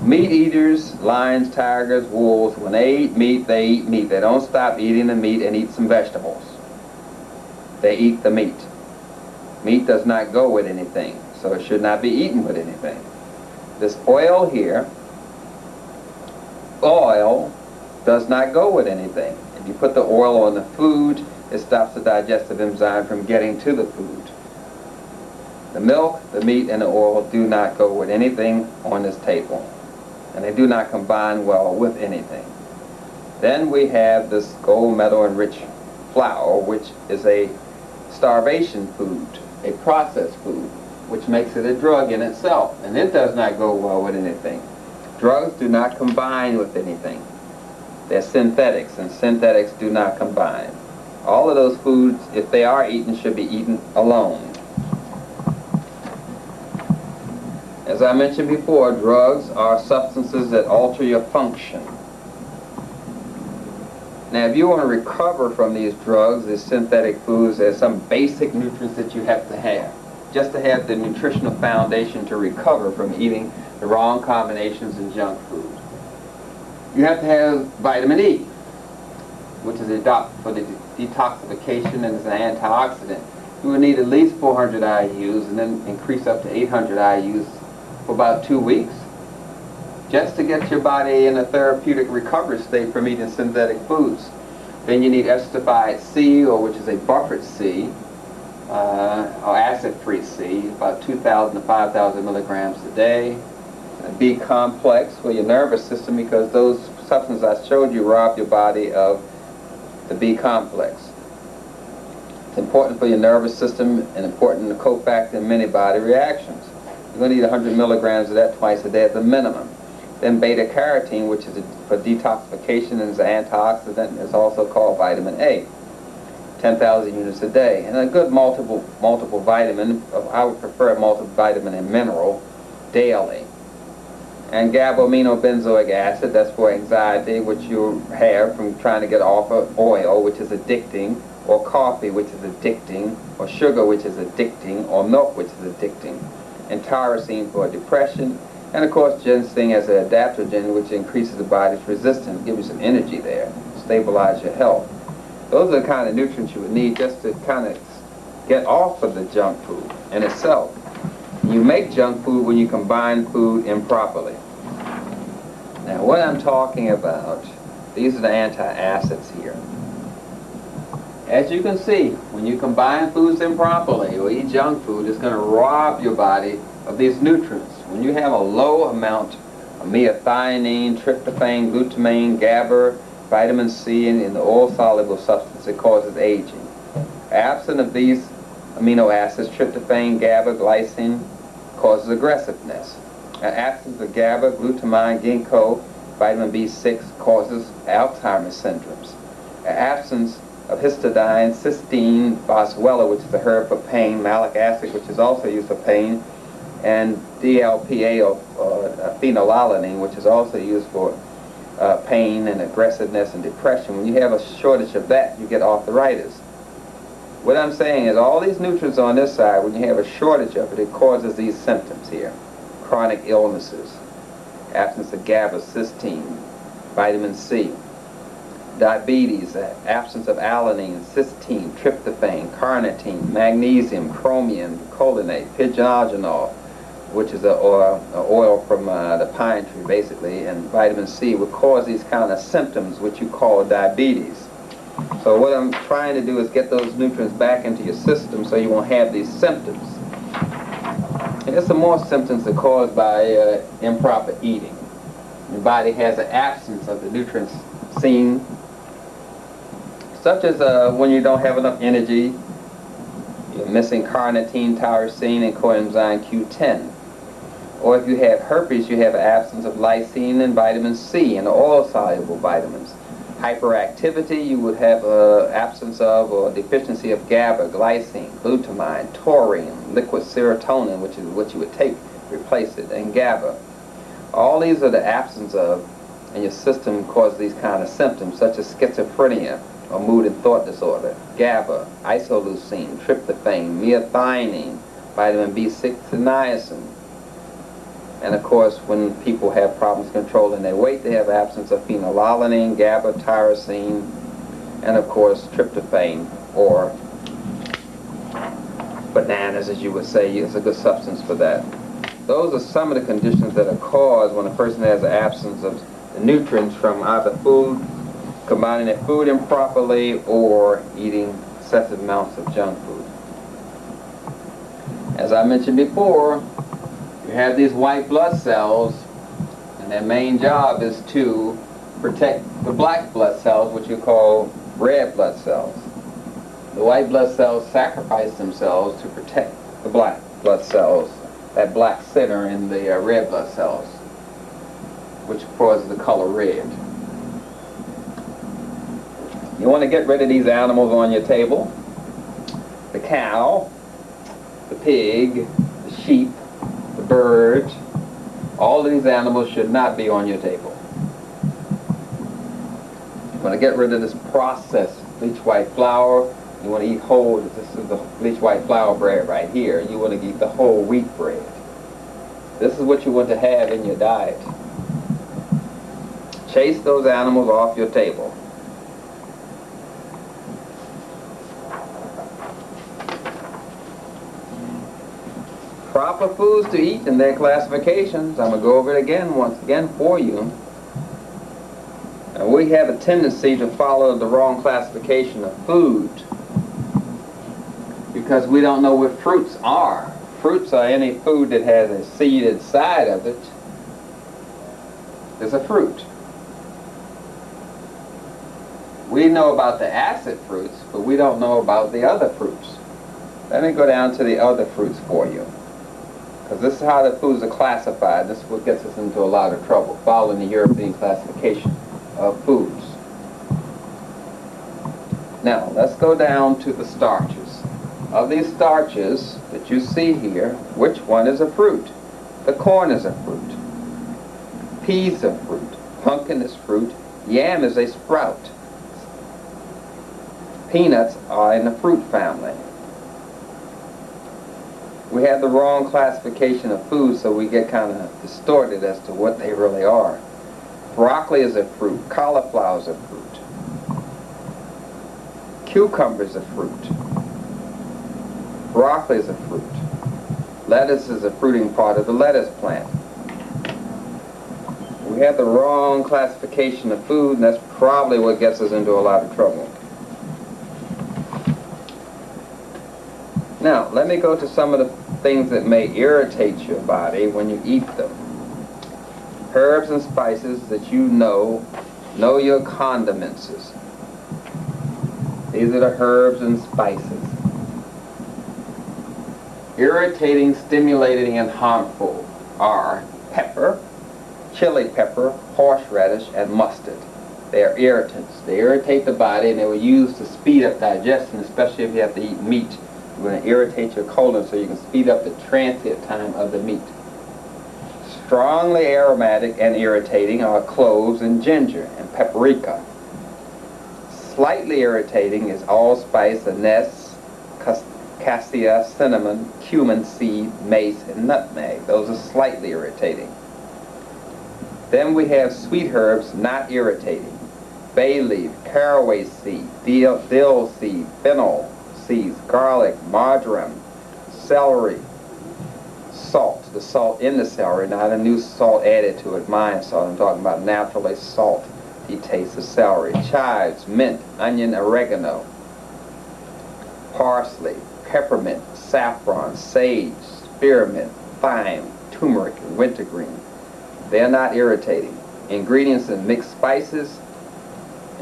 Meat eaters, lions, tigers, wolves, when they eat meat, they eat meat. They don't stop eating the meat and eat some vegetables. They eat the meat. Meat does not go with anything, so it should not be eaten with anything. This oil here, oil does not go with anything. If you put the oil on the food, it stops the digestive enzyme from getting to the food. The milk, the meat, and the oil do not go with anything on this table, and they do not combine well with anything. Then we have this gold medal enriched flour, which is a starvation food, a processed food, which makes it a drug in itself, and it does not go well with anything. Drugs do not combine with anything. They're synthetics, and synthetics do not combine. All of those foods, if they are eaten, should be eaten alone. As I mentioned before, drugs are substances that alter your function. Now, if you want to recover from these drugs, these synthetic foods, there's some basic nutrients that you have to have, just to have the nutritional foundation to recover from eating the wrong combinations in junk food. You have to have vitamin E, which is for the detoxification and is an antioxidant. You will need at least 400 IUs and then increase up to 800 IUs for about 2 weeks, just to get your body in a therapeutic recovery state from eating synthetic foods. Then you need esterified C, or which is a buffered C, or acid-free C, about 2,000 to 5,000 milligrams a day. A B complex for your nervous system, because those substances I showed you rob your body of the B complex. It's important for your nervous system and important to cofactor in many body reactions. You're going to need 100 milligrams of that twice a day at the minimum. Then beta-carotene, which is for detoxification and is an antioxidant, is also called vitamin A, 10,000 units a day. And a good multiple vitamin, I would prefer a multivitamin and mineral, daily. And GABA-aminobenzoic acid, that's for anxiety, which you have from trying to get off of oil, which is addicting, or coffee, which is addicting, or sugar, which is addicting, or milk, which is addicting. And tyrosine for depression. And of course, ginseng as an adaptogen, which increases the body's resistance, gives you some energy there, stabilize your health. Those are the kind of nutrients you would need just to kind of get off of the junk food in itself. You make junk food when you combine food improperly. Now, what I'm talking about, these are the antacids here. As you can see, when you combine foods improperly or eat junk food, it's going to rob your body of these nutrients. When you have a low amount of methionine, tryptophan, glutamine, GABA, vitamin C, and the oil-soluble substance, it causes aging. Absent of these amino acids, tryptophan, GABA, glycine, causes aggressiveness. Absence of GABA, glutamine, ginkgo, vitamin B6 causes Alzheimer's syndromes. Absence of histidine, cysteine, boswellia, which is a herb for pain, malic acid, which is also used for pain, and DLPA, or phenylalanine, which is also used for pain and aggressiveness and depression. When you have a shortage of that, you get arthritis. What I'm saying is all these nutrients on this side, when you have a shortage of it, it causes these symptoms here. Chronic illnesses, absence of GABA, cysteine, vitamin C, diabetes, absence of alanine, cysteine, tryptophan, carnitine, magnesium, chromium, cholinate, pigeongenol, which is an oil from the pine tree basically, and vitamin C would cause these kind of symptoms which you call diabetes. So what I'm trying to do is get those nutrients back into your system so you won't have these symptoms. And there's some more symptoms that are caused by improper eating. Your body has an absence of the nutrients seen, such as when you don't have enough energy, you're missing carnitine, tyrosine, and coenzyme Q10. Or if you have herpes, you have an absence of lysine and vitamin C and oil-soluble vitamins. Hyperactivity, you would have an absence of or deficiency of GABA, glycine, glutamine, taurine, liquid serotonin, which is what you would take, replace it, and GABA. All these are the absence of, and your system causes these kind of symptoms, such as schizophrenia or mood and thought disorder. GABA, isoleucine, tryptophan, methionine, vitamin B6, and niacin. And of course, when people have problems controlling their weight, they have absence of phenylalanine, GABA, tyrosine, and of course, tryptophan, or bananas, as you would say, is a good substance for that. Those are some of the conditions that are caused when a person has an absence of the nutrients from either food, combining their food improperly, or eating excessive amounts of junk food. As I mentioned before, you have these white blood cells, and their main job is to protect the black blood cells, which you call red blood cells. The white blood cells sacrifice themselves to protect the black blood cells, that black center in the red blood cells, which causes the color red. You want to get rid of these animals on your table. The cow, the pig, the sheep, the bird, all of these animals should not be on your table. You want to get rid of this processed bleached white flour. You want to eat whole, this is the bleached white flour bread right here. You want to eat the whole wheat bread. This is what you want to have in your diet. Chase those animals off your table. Proper foods to eat and their classifications. I'm going to go over it once again for you. And we have a tendency to follow the wrong classification of food because we don't know what fruits are. Fruits are any food that has a seed inside of it. It's a fruit. We know about the acid fruits, but we don't know about the other fruits. Let me go down to the other fruits for you, because this is how the foods are classified. This is what gets us into a lot of trouble, following the European classification of foods. Now, let's go down to the starches. Of these starches that you see here, which one is a fruit? The corn is a fruit. Peas are fruit. Pumpkin is fruit. Yam is a sprout. Peanuts are in the fruit family. We have the wrong classification of food, so we get kind of distorted as to what they really are. Broccoli is a fruit. Cauliflower is a fruit. Cucumber is a fruit. Broccoli is a fruit. Lettuce is a fruiting part of the lettuce plant. We have the wrong classification of food, and that's probably what gets us into a lot of trouble. Now, let me go to some of the things that may irritate your body when you eat them. Herbs and spices that you know your condiments. These are the herbs and spices. Irritating, stimulating, and harmful are pepper, chili pepper, horseradish, and mustard. They are irritants. They irritate the body, and they were used to speed up digestion, especially if you have to eat meat. You're going to irritate your colon so you can speed up the transit time of the meat. Strongly aromatic and irritating are cloves and ginger and paprika. Slightly irritating is allspice, anise, cassia, cinnamon, cumin seed, mace, and nutmeg. Those are slightly irritating. Then we have sweet herbs not irritating. Bay leaf, caraway seed, dill seed, fennel seeds, garlic, marjoram, celery, salt. The salt in the celery, not a new salt added to it, mine salt. I'm talking about naturally salty taste of celery. Chives, mint, onion, oregano, parsley, peppermint, saffron, sage, spearmint, thyme, turmeric, and wintergreen. They're not irritating. Ingredients in mixed spices.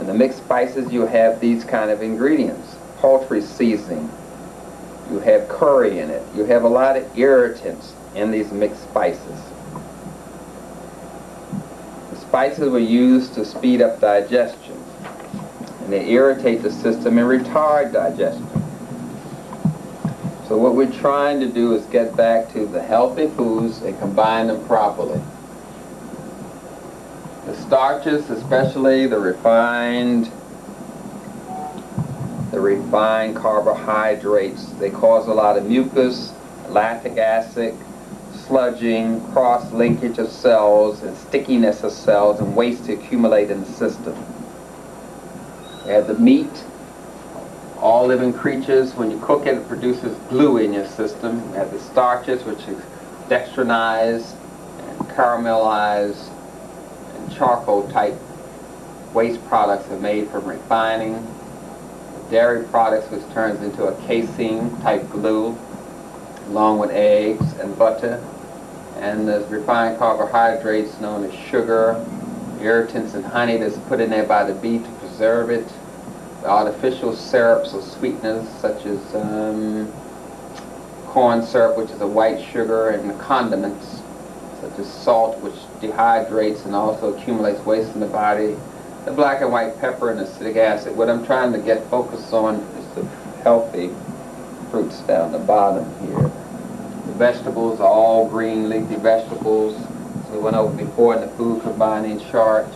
In the mixed spices you have these kind of ingredients. Poultry seasoning. You have curry in it. You have a lot of irritants in these mixed spices. The spices were used to speed up digestion, and they irritate the system and retard digestion. So what we're trying to do is get back to the healthy foods and combine them properly. The starches, especially the refined carbohydrates, they cause a lot of mucus, lactic acid, sludging, cross-linkage of cells, and stickiness of cells, and waste to accumulate in the system. We have the meat. All living creatures, when you cook it, it produces glue in your system. We have the starches, which is dextrinized and caramelized and charcoal type waste products are made from refining. Dairy products, which turns into a casein type glue, along with eggs and butter. And there's refined carbohydrates known as sugar, irritants and honey that's put in there by the bee to preserve it. The artificial syrups or sweeteners such as corn syrup, which is a white sugar, and the condiments such as salt, which dehydrates and also accumulates waste in the body. The black and white pepper and acetic acid. What I'm trying to get focused on is the healthy fruits down the bottom here. The vegetables are all green leafy vegetables. So we went over before in the food combining chart.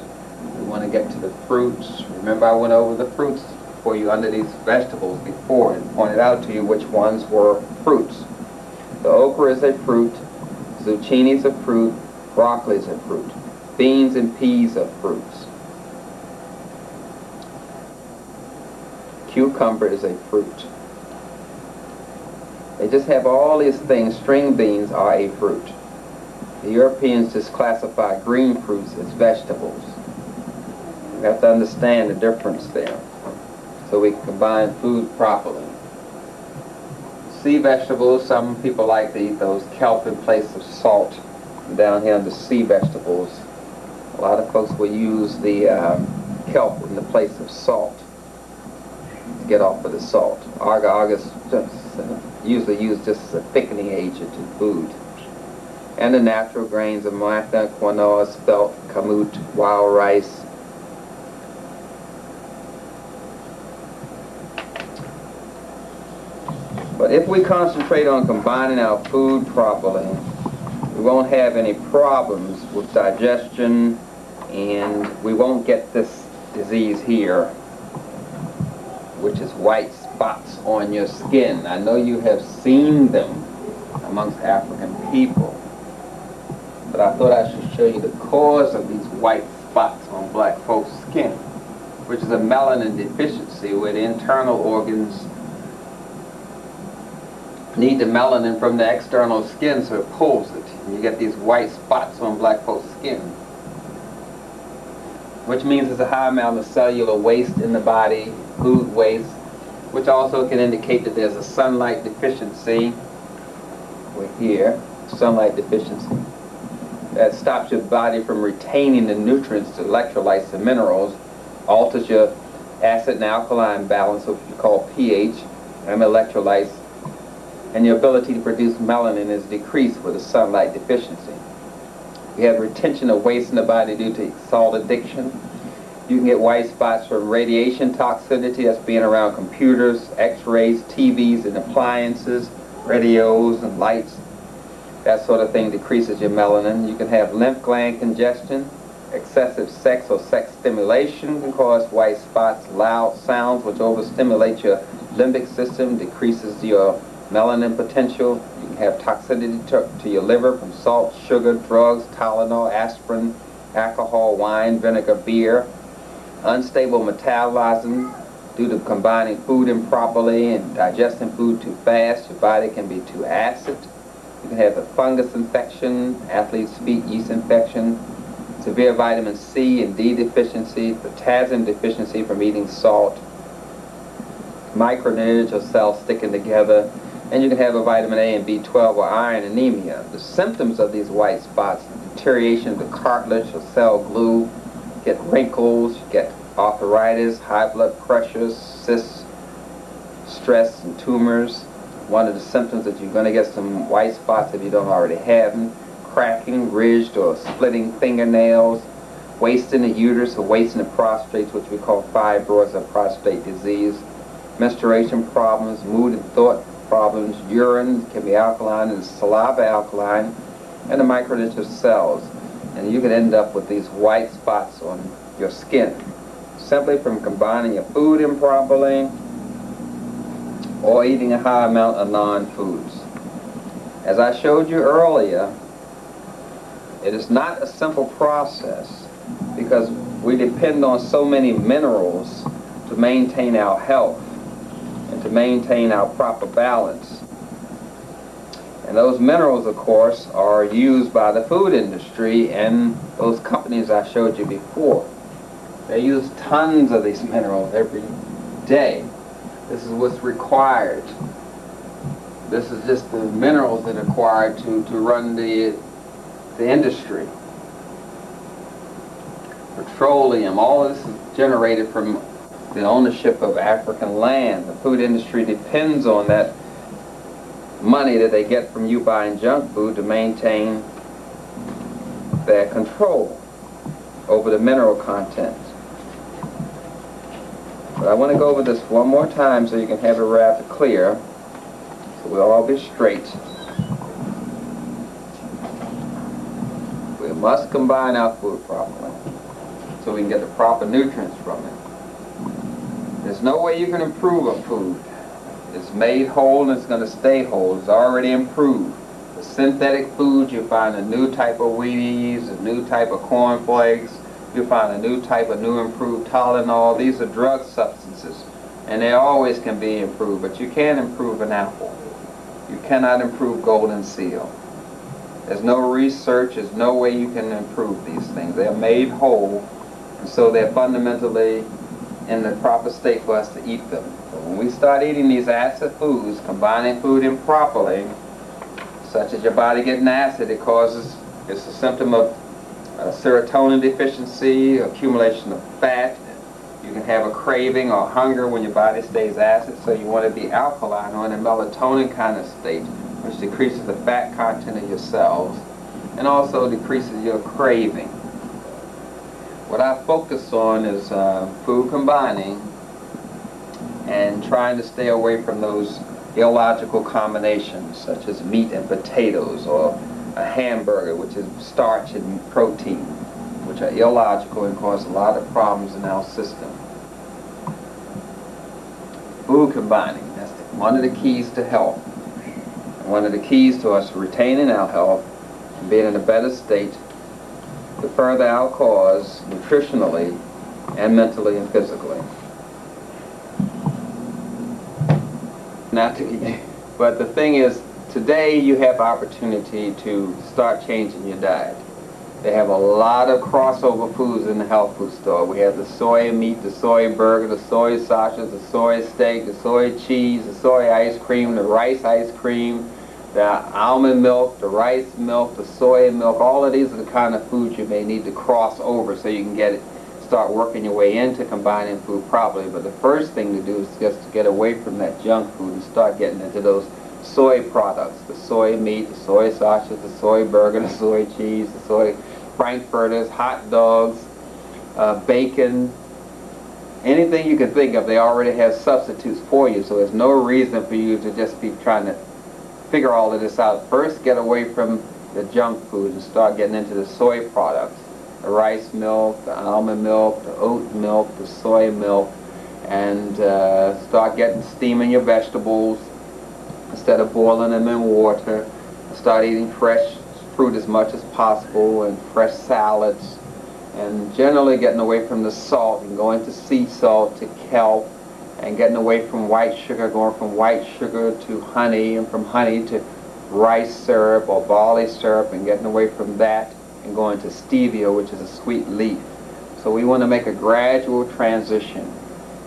We want to get to the fruits. Remember, I went over the fruits for you under these vegetables before and pointed out to you which ones were fruits. The okra is a fruit. Zucchini is a fruit. Broccoli is a fruit. Beans and peas are fruits. Cucumber is a fruit. They just have all these things. String beans are a fruit. The Europeans just classify green fruits as vegetables. You have to understand the difference there, so we can combine food properly. Sea vegetables, some people like to eat those kelp in place of salt. Down here under sea vegetables, a lot of folks will use the kelp in the place of salt to get off of the salt. Agar is usually used just as a thickening agent in food. And the natural grains of maca, quinoa, spelt, kamut, wild rice. But if we concentrate on combining our food properly, we won't have any problems with digestion, and we won't get this disease here, which is white spots on your skin. I know you have seen them amongst African people, but I thought I should show you the cause of these white spots on black folks' skin, which is a melanin deficiency where the internal organs need the melanin from the external skin, so it pulls it. And you get these white spots on black folks' skin, which means there's a high amount of cellular waste in the body, food waste, which also can indicate that there's a sunlight deficiency. We're here, sunlight deficiency. That stops your body from retaining the nutrients, the electrolytes, the minerals, alters your acid and alkaline balance, which we call pH, and electrolytes, and your ability to produce melanin is decreased with a sunlight deficiency. We have retention of waste in the body due to salt addiction. You can get white spots from radiation toxicity, that's being around computers, x-rays, TVs and appliances, radios and lights. That sort of thing decreases your melanin. You can have lymph gland congestion. Excessive sex or sex stimulation can cause white spots. Loud sounds which overstimulate your limbic system decreases your melanin potential. You can have toxicity to your liver from salt, sugar, drugs, Tylenol, aspirin, alcohol, wine, vinegar, beer. Unstable metabolism due to combining food improperly and digesting food too fast. Your body can be too acid. You can have a fungus infection, athlete's feet yeast infection, severe vitamin C and D deficiency, potassium deficiency from eating salt, micronutrients or cells sticking together, and you can have a vitamin A and B12 or iron anemia. The symptoms of these white spots, deterioration of the cartilage or cell glue, you get wrinkles, you get arthritis, high blood pressure, cysts, stress, and tumors. One of the symptoms that you're going to get some white spots if you don't already have them, cracking, ridged or splitting fingernails, waste in the uterus or waste in the prostate, which we call fibroids or prostate disease, menstruation problems, mood and thought problems, urine can be alkaline and saliva alkaline, and the micronutrient cells. And you can end up with these white spots on your skin simply from combining your food improperly or eating a high amount of non-foods. As I showed you earlier, it is not a simple process because we depend on so many minerals to maintain our health and to maintain our proper balance. And those minerals, of course, are used by the food industry and those companies I showed you before. They use tons of these minerals every day. This is what's required. This is just the minerals that are required to run the industry. Petroleum, all of this is generated from the ownership of African land. The food industry depends on that money that they get from you buying junk food to maintain their control over the mineral content. But I want to go over this one more time so you can have it rather clear, so we'll all be straight. We must combine our food properly so we can get the proper nutrients from it. There's no way you can improve a food. It's made whole and it's going to stay whole. It's already improved. The synthetic foods, you find a new type of Wheaties, a new type of cornflakes, you find a new type of new improved Tylenol. These are drug substances. and they always can be improved, but you can't improve an apple. You cannot improve golden seal. There's no research, there's no way you can improve these things. They're made whole, and so they're fundamentally in the proper state for us to eat them. But when we start eating these acid foods, combining food improperly, such as your body getting acid, it's a symptom of serotonin deficiency, accumulation of fat. You can have a craving or hunger when your body stays acid, so you want to be alkaline or in a melatonin kind of state, which decreases the fat content of your cells and also decreases your craving. What I focus on is food combining and trying to stay away from those illogical combinations such as meat and potatoes, or a hamburger, which is starch and protein, which are illogical and cause a lot of problems in our system. Food combining, that's one of the keys to health. One of the keys to us retaining our health, being in a better state, to further our cause nutritionally and mentally and physically. But the thing is, today you have opportunity to start changing your diet. They have a lot of crossover foods in the health food store. We have the soy meat, the soy burger, the soy sausage, the soy steak, the soy cheese, the soy ice cream, the rice ice cream, the almond milk, the rice milk, the soy milk. All of these are the kind of foods you may need to cross over so you can start working your way into combining food properly. But the first thing to do is just to get away from that junk food and start getting into those soy products, the soy meat, the soy sausage, the soy burger, the soy cheese, the soy frankfurters, hot dogs, bacon, anything you can think of. They already have substitutes for you, so there's no reason for you to just be trying to figure all of this out. First, get away from the junk food and start getting into the soy products, the rice milk, the almond milk, the oat milk, the soy milk, and start steaming your vegetables instead of boiling them in water. Start eating fresh fruit as much as possible and fresh salads, and generally getting away from the salt and going to sea salt, to kelp, and getting away from white sugar, going from white sugar to honey, and from honey to rice syrup or barley syrup, and getting away from that and going to stevia, which is a sweet leaf. So we want to make a gradual transition.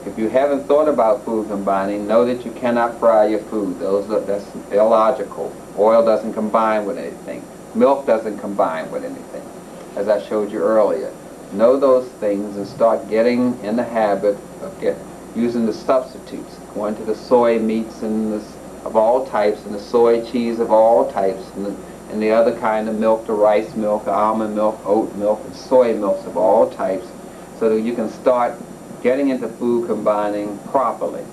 If you haven't thought about food combining, know that you cannot fry your food. That's illogical. Oil doesn't combine with anything. Milk doesn't combine with anything, as I showed you earlier. Know those things and start getting in the habit of using the substitutes, going to the soy meats of all types, and the soy cheese of all types, and the other kind of milk, the rice milk, almond milk, oat milk, and soy milks of all types, so that you can start getting into food combining properly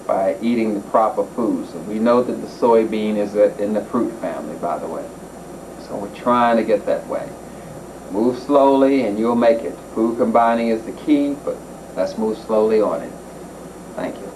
by eating the proper foods. And we know that the soybean is in the fruit family, by the way. So we're trying to get that way. Move slowly and you'll make it. Food combining is the key, but let's move slowly on it. Thank you.